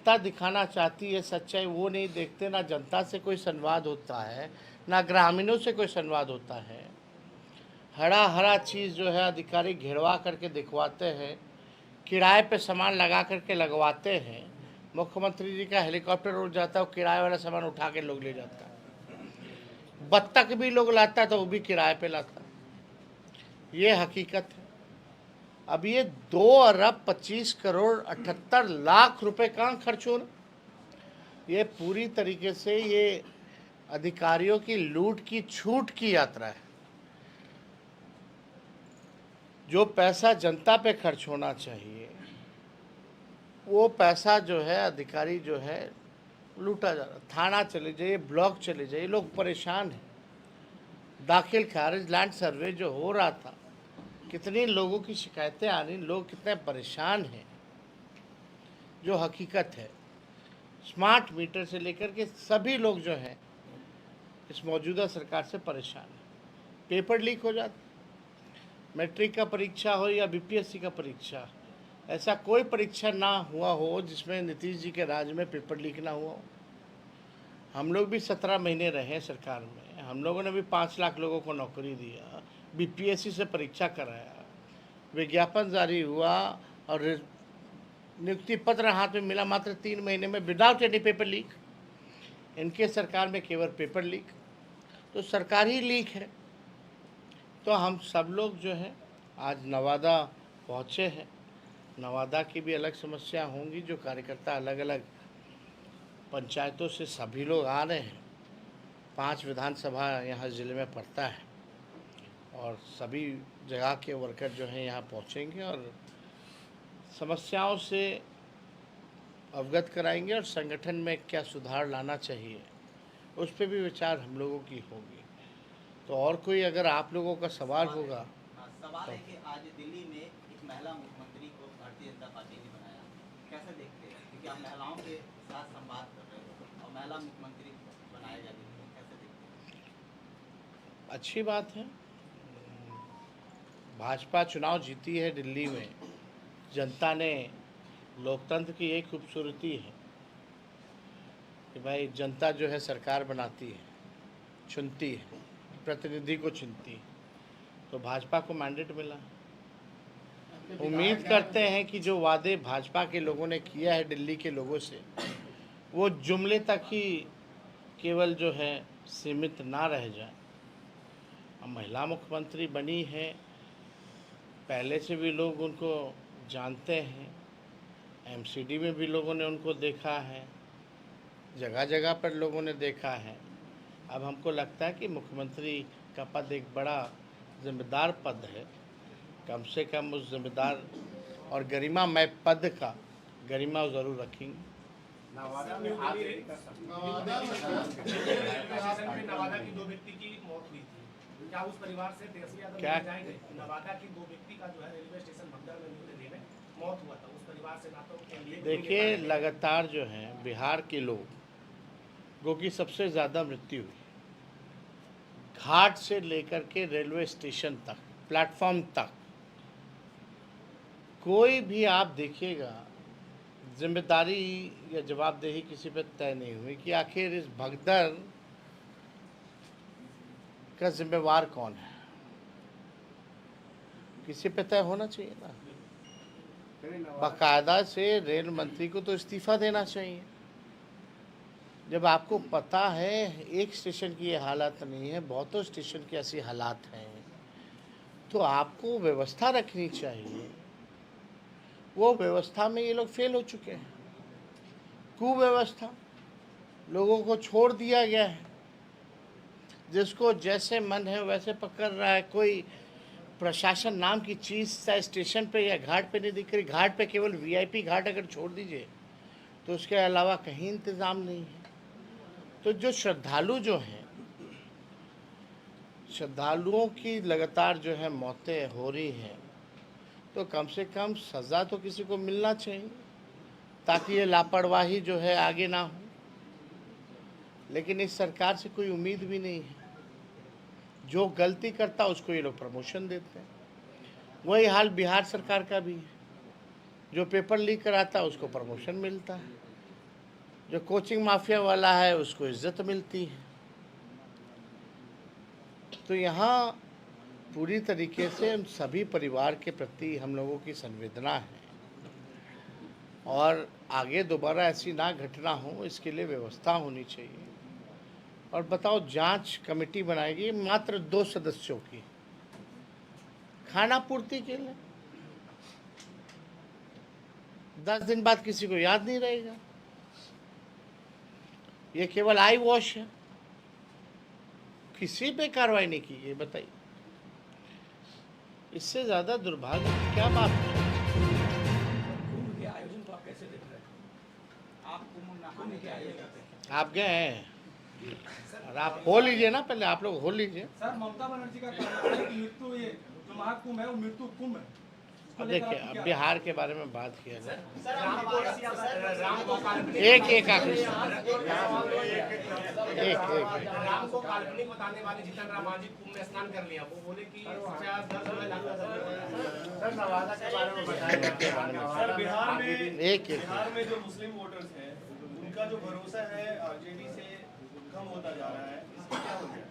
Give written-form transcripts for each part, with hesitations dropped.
जनता दिखाना चाहती है सच्चाई, वो नहीं देखते। ना जनता से कोई संवाद होता है, ना ग्रामीणों से कोई संवाद होता है। हरा हरा चीज़ जो है अधिकारी घेरवा करके दिखवाते हैं, किराए पे सामान लगा करके लगवाते हैं। मुख्यमंत्री जी का हेलीकॉप्टर उड़ जाता है, वो किराए वाला सामान उठा के लोग ले जाता है। बत्तख भी लोग लाता है तो वो भी किराए पे लाता है। ये हकीकत है। अब ये 2 अरब 25 करोड़ 78 लाख रुपए कहाँ खर्च हो रहे? ये पूरी तरीके से ये अधिकारियों की लूट की छूट की यात्रा है। जो पैसा जनता पे खर्च होना चाहिए वो पैसा जो है अधिकारी जो है लूटा जा रहा। थाना चले जाइए, ब्लॉक चले जाइए, लोग परेशान हैं। दाखिल खारिज लैंड सर्वे जो हो रहा था, कितनी लोगों की शिकायतें आ रही, लोग कितने परेशान हैं, जो हकीकत है। स्मार्ट मीटर से लेकर के सभी लोग जो हैं इस मौजूदा सरकार से परेशान हैं। पेपर लीक हो जाता, मैट्रिक का परीक्षा हो या बीपीएससी का परीक्षा, ऐसा कोई परीक्षा ना हुआ हो जिसमें नीतीश जी के राज में पेपर लीक ना हुआ हो। हम लोग भी 17 महीने रहे सरकार में, हम लोगों ने भी 5 लाख लोगों को नौकरी दिया, बीपीएससी से परीक्षा कराया, विज्ञापन जारी हुआ और नियुक्ति पत्र हाथ में मिला मात्र 3 महीने में, विदाउट एनी पेपर लीक। इनके सरकार में केवल पेपर लीक, तो सरकार ही लीक है। तो हम सब लोग जो है आज नवादा पहुँचे हैं। नवादा की भी अलग समस्या होंगी, जो कार्यकर्ता अलग अलग पंचायतों से सभी लोग आ रहे हैं। 5 विधानसभा यहाँ ज़िले में पड़ता है और सभी जगह के वर्कर जो हैं यहाँ पहुँचेंगे और समस्याओं से अवगत कराएंगे और संगठन में क्या सुधार लाना चाहिए उस पर भी विचार हम लोगों की होगी। तो और कोई अगर आप लोगों का सवाल होगा। सवाल है कि आज दिल्ली में एक महिला मुख्यमंत्री को भारतीय जनता पार्टी ने बनाया, कैसे देखते हैं? क्योंकि आप महिलाओं के साथ संवाद कर रहे हो और महिला मुख्यमंत्री बनाया जाए, कैसे देखते हैं? अच्छी बात है। भाजपा चुनाव जीती है दिल्ली में, जनता ने, लोकतंत्र की यही खूबसूरती है कि भाई जनता जो है सरकार बनाती है, चुनती है, प्रतिनिधि को चुनती है। तो भाजपा को मैंडेट मिला। उम्मीद करते हैं कि जो वादे भाजपा के लोगों ने किया है दिल्ली के लोगों से, वो जुमले तक ही केवल जो है सीमित ना रह जाए। अब महिला मुख्यमंत्री बनी है, पहले से भी लोग उनको जानते हैं, एमसीडी में भी लोगों ने उनको देखा है, जगह जगह पर लोगों ने देखा है। अब हमको लगता है कि मुख्यमंत्री का पद एक बड़ा जिम्मेदार पद है। कम से कम उस जिम्मेदार और गरिमामय पद का गरिमा ज़रूर रखेंगे। नवादा की 2 व्यक्ति की मौत हुई थी, क्या उस परिवार से तेजस्वी यादव मिलने जाएंगे? नवादा की 2 व्यक्ति का जो है रेलवे स्टेशन भगदड़ में मौत हुआ था, उस परिवार से नातों के लिए देखिए, लगातार जो है बिहार के लोगों की सबसे ज़्यादा मृत्यु हुई, घाट से लेकर के रेलवे स्टेशन तक, प्लेटफॉर्म तक। कोई भी आप देखिएगा, जिम्मेदारी या जवाबदेही किसी पर तय नहीं हुई कि आखिर इस भगदड़ का जिम्मेवार कौन है। किसी पे तय होना चाहिए ना। बाकायदा से रेल मंत्री को तो इस्तीफा देना चाहिए। जब आपको पता है एक स्टेशन की ये हालत नहीं है, बहुतों स्टेशन की ऐसी हालात हैं, तो आपको व्यवस्था रखनी चाहिए। वो व्यवस्था में ये लोग फेल हो चुके हैं। कुव्यवस्था, लोगों को छोड़ दिया गया है, जिसको जैसे मन है वैसे पकड़ रहा है। कोई प्रशासन नाम की चीज़ चाहे स्टेशन पे या घाट पे नहीं दिख रही। घाट पे केवल वीआईपी घाट अगर छोड़ दीजिए तो उसके अलावा कहीं इंतज़ाम नहीं है। तो जो श्रद्धालु जो हैं, श्रद्धालुओं की लगातार जो है मौतें हो रही हैं, तो कम से कम सज़ा तो किसी को मिलना चाहिए ताकि ये लापरवाही जो है आगे ना हो। लेकिन इस सरकार से कोई उम्मीद भी नहीं है। जो गलती करता उसको ये लोग प्रमोशन देते हैं। वही हाल बिहार सरकार का भी है। जो पेपर लीक कराता उसको प्रमोशन मिलता है, जो कोचिंग माफिया वाला है उसको इज्जत मिलती है। तो यहाँ पूरी तरीके से उन सभी परिवार के प्रति हम लोगों की संवेदना है और आगे दोबारा ऐसी ना घटना हो इसके लिए व्यवस्था होनी चाहिए। और बताओ, जांच कमेटी बनाएगी मात्र 2 सदस्यों की, खाना पूर्ति के लिए। 10 दिन बाद किसी को याद नहीं रहेगा। ये केवल आई वॉश है, किसी पे कार्रवाई नहीं की है। बताइए, इससे ज्यादा दुर्भाग्य की क्या बात है? कुंभ के आयोजन को आप कैसे देख रहे हैं? आप कुंभ नहाने के आए आप गए हैं और आप हो लीजिए ना, पहले आप लोग हो लीजिए। सर, ममता बनर्जी का कहना है कि मृत्यु ये जो महाकुंभ है वो मृत्यु कुंभ है। अब देखिए, अब बिहार के बारे में बात किया जाए। राम को काल्पनिक एक आखिरी राम को काल्पनिक बताने वाले जीतन राम मांझी कुंभ में स्नान कर लिया। वो बोले कि 50-10 लाख सर, नवादा के बारे में बताया। सर, बिहार में जो मुस्लिम वोटर्स हैं उनका जो भरोसा है आरजेडी से कम होता जा रहा है, इसका क्या हो गया?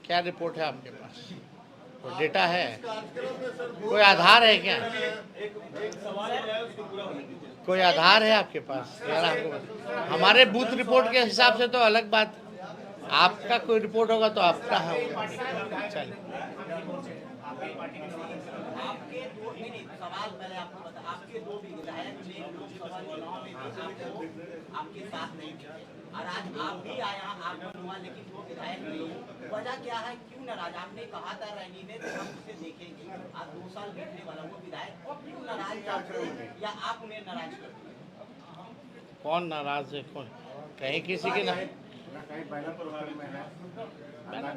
क्या रिपोर्ट है आपके पास? कोई डेटा है? कोई आधार है क्या? एक सवाल है, उसको पूरा होने दीजिए। कोई आधार है आपके पास? यार आपको हमारे बूथ रिपोर्ट के हिसाब से तो अलग बात है। आपका कोई रिपोर्ट होगा तो आपका है। चलिए, आपके दो नहीं सवाल पहले आपको बता, आपके 2 विधायक ने लोकसभा चुनाव में आपको आपके साथ नहीं थे और आज आप भी आए यहाँ आप हुआ, लेकिन 2 विधायक नहीं। वजह क्या है, क्यों नाराज? आपने कहा था रैली में तो हम उसे देखेंगे। आज 2 साल बीतने वाला, वो विधायक और क्यों नाराज करते हैं या आप उन्हें नाराज करते हैं? कौन नाराज है? कौन कहीं किसी के ना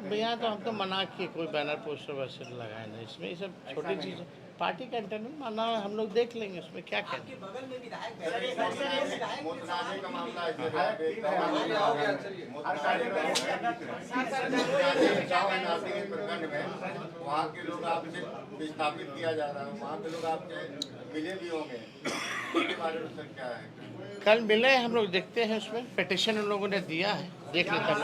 भैया, तो हम तो मना किए कोई बैनर पोस्टर वैसे लगाए नहीं। इसमें ये सब छोटी चीज़ है, पार्टी का इंटरनल माना है, हम लोग देख लेंगे उसमें क्या कहते आपके हैं। बगल में विधायक बैठे हैं, मोतनाजे का मामला है, प्रखंड में वहाँ के लोग आपसे विस्थापित किया जा रहा है, वहाँ के लोग आपसे मिले भी होंगे, इसके बारे में सर क्या है? कल मिले हम लोग, देखते हैं उसमें पिटिशन उन लोगों ने दिया है, देख लेते हैं।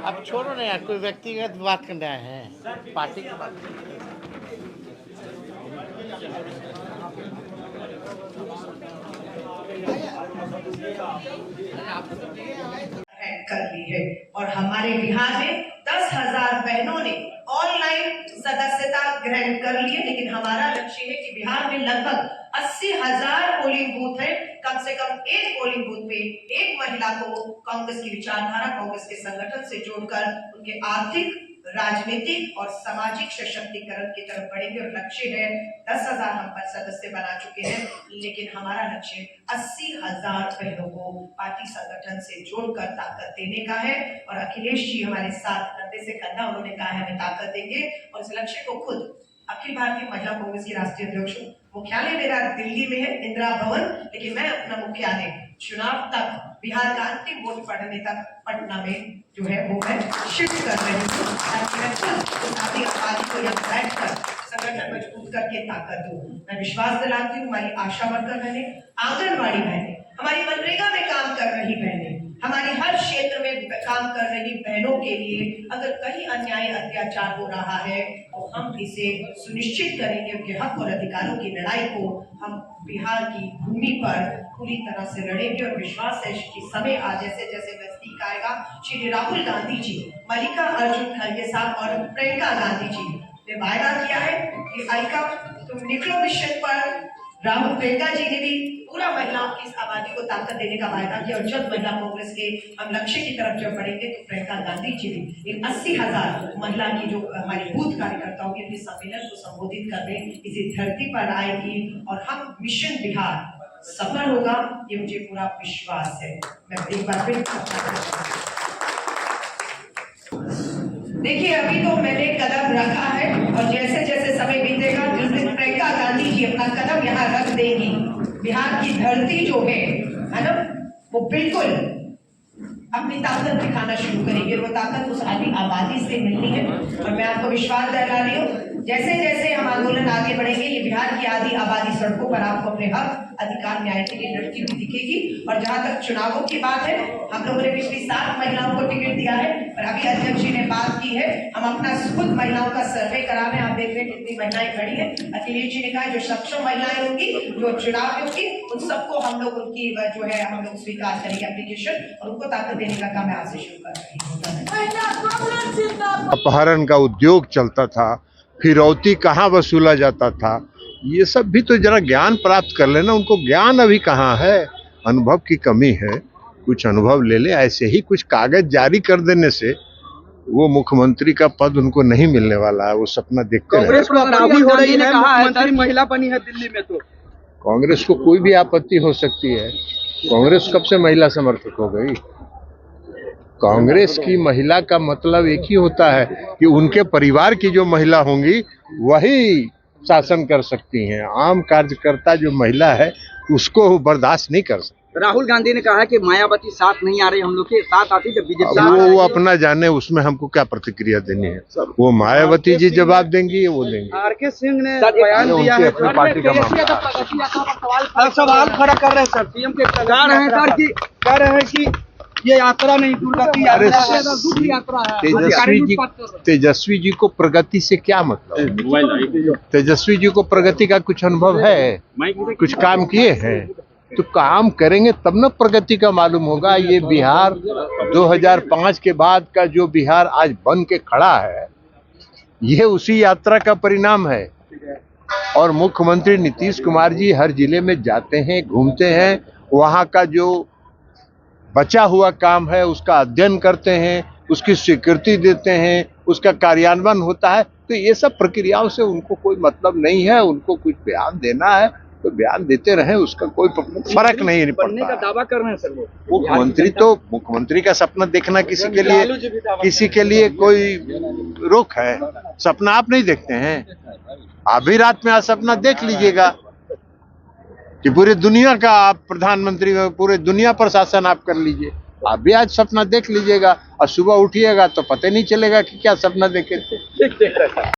अब छोड़ो ना यार, कोई व्यक्तिगत बात करना है, पार्टी की बात। कर ली है और हमारे बिहार में 10,000 बहनों ने ऑनलाइन सदस्यता ग्रहण कर ली है। लेकिन हमारा लक्ष्य है कि बिहार में लगभग 80,000 पोलिंग बूथ है, कम से कम एक पोलिंग बूथ पे एक महिला को कांग्रेस की विचारधारा, कांग्रेस के संगठन से जोड़कर उनके आर्थिक, राजनीतिक और सामाजिक सशक्तिकरण की तरफ बढ़ेंगे। और लक्ष्य है 10,000 हम पर सदस्य बना चुके हैं, लेकिन हमारा लक्ष्य 80,000 बहनों को पार्टी संगठन से जोड़कर ताकत देने का है। और अखिलेश जी हमारे साथ कंधे से कंधा, उन्होंने कहा है हमें ताकत देंगे और इस लक्ष्य को खुद अखिल भारतीय महिला कांग्रेस की राष्ट्रीय अध्यक्ष, मुख्यालय मेरा दिल्ली में है, इंदिरा भवन, लेकिन मैं अपना मुख्यालय चुनाव तक, बिहार का अंतिम वोट पड़ने तक पटना में जो है वो मैं शिफ्ट कर रही हूँ, ताकि मैं खुद आबादी को यहाँ बैठकर संगठन मजबूत करके ताकत दूं। मैं विश्वास दिलाती हूँ हमारी आशा वर्कर बहनें, आंगनबाड़ी बहनें, हमारी मनरेगा में काम कर रही बहनें, हमारी हर क्षेत्र में काम कर रही बहनों के लिए अगर कहीं अन्याय अत्याचार हो रहा है तो हम इसे सुनिश्चित करेंगे। उनके हक और अधिकारों की लड़ाई को हम बिहार की भूमि पर पूरी तरह से लड़ेंगे। और विश्वास है कि समय आज जैसे जैसे नजदीक आएगा, श्री राहुल गांधी जी, मल्लिका अर्जुन खड़गे साहब और प्रियंका गांधी जी ने वायदा किया है कि अलका तुम निकलो मिशन पर। राहुल, प्रियंका जी ने भी पूरा महिलाओं की इस आबादी को ताकत देने का वायदा किया। और जब महिला कांग्रेस के हम लक्ष्य की तरफ जब बढ़ेंगे तो प्रियंका गांधी जी भी इन 80,000 महिला की जो हमारी बूथ कार्यकर्ताओं के अपने सम्मेलन को संबोधित करने इसी धरती पर आएगी और हम मिशन बिहार सफल होगा, ये मुझे पूरा विश्वास है। मैं एक बार फिर देखिए, अभी तो मैंने कदम रखा है और जैसे जैसे समय बीतेगा, जिस दिन प्रियंका गांधी जी अपना कदम यहाँ रख देगी, बिहार की धरती जो है ना, वो बिल्कुल अपने अपनी ताकत दिखाना शुरू करेंगे। वो ताकत उस आधी आबादी से मिलनी है और मैं आपको विश्वास दिला रही हूँ, जैसे जैसे हम आंदोलन आगे बढ़ेंगे, ये बिहार की आधी आबादी सड़कों पर आपको अपने हक अधिकार न्याय के लिए लड़ती हुई दिखेगी। और जहां तक चुनावों की बात है, हम लोगों ने पिछली 7 महिलाओं को टिकट दिया है और अभी अध्यक्ष जी ने बात की है, हम अपना खुद महिलाओं का सर्वे करा रहे हैं। आप देख रहे हैं कितनी महिलाएं खड़ी है। अखिलेश जी ने कहा जो सक्षम महिलाएं होंगी, जो चुनाव होगी, उन सबको हम लोग उनकी जो है हम लोग स्वीकार करेंगे एप्लीकेशन और उनको ताकत देने का काम आज से शुरू कर रहे हैं। अपहरण का उद्योग चलता था, फिरौती कहाँ वसूला जाता था, ये सब भी तो जरा ज्ञान प्राप्त कर लेना। उनको ज्ञान अभी कहाँ है, अनुभव की कमी है। कुछ अनुभव ले ले। ऐसे ही कुछ कागज जारी कर देने से वो मुख्यमंत्री का पद उनको नहीं मिलने वाला है। वो सपना देखते रहे। कांग्रेस को राहुल गांधी ने कहा है महिला बनी है दिल्ली में, तो कांग्रेस को कोई भी आपत्ति हो सकती है। कांग्रेस कब से महिला समर्थक हो गई? कांग्रेस की महिला का मतलब एक ही होता है कि उनके परिवार की जो महिला होंगी वही शासन कर सकती हैं। आम कार्यकर्ता जो महिला है उसको बर्दाश्त नहीं कर सकती। राहुल गांधी ने कहा कि मायावती साथ नहीं आ रही, हम लोग के साथ आती जब बीजेपी। वो अपना जाने, उसमें हमको क्या प्रतिक्रिया देनी है। वो मायावती जी जवाब देंगी, वो देंगी। आर.के. सिंह ने बयान दिया है, अपनी पार्टी का सवाल खड़ा कर रहे हैं सर। सीएम के कह रहे हैं कि ये यात्रा नहीं, दुर्गति यात्रा है। तेजस्वी जी को प्रगति से क्या मतलब? तेजस्वी जी को प्रगति का कुछ अनुभव है, कुछ काम किए हैं, तो काम करेंगे तब न प्रगति का मालूम होगा। ये बिहार 2005 के बाद का जो बिहार आज बन के खड़ा है, ये उसी यात्रा का परिणाम है। और मुख्यमंत्री नीतीश कुमार जी हर जिले में जाते हैं, घूमते हैं, वहाँ का जो बचा हुआ काम है उसका अध्ययन करते हैं, उसकी स्वीकृति देते हैं, उसका कार्यान्वयन होता है। तो ये सब प्रक्रियाओं से उनको कोई मतलब नहीं है। उनको कुछ बयान देना है तो बयान देते रहे, उसका कोई फर्क नहीं पड़ता। का दावा कर रहे हैं सर वो। मुख्यमंत्री का सपना देखना किसी के लिए कोई रोक है? सपना आप नहीं देखते हैं? आप भी रात में आज सपना देख लीजिएगा कि पूरी दुनिया का आप प्रधानमंत्री, पूरे दुनिया पर शासन आप कर लीजिए। आप भी आज सपना देख लीजिएगा और सुबह उठिएगा तो पता नहीं चलेगा कि क्या सपना देखे थे।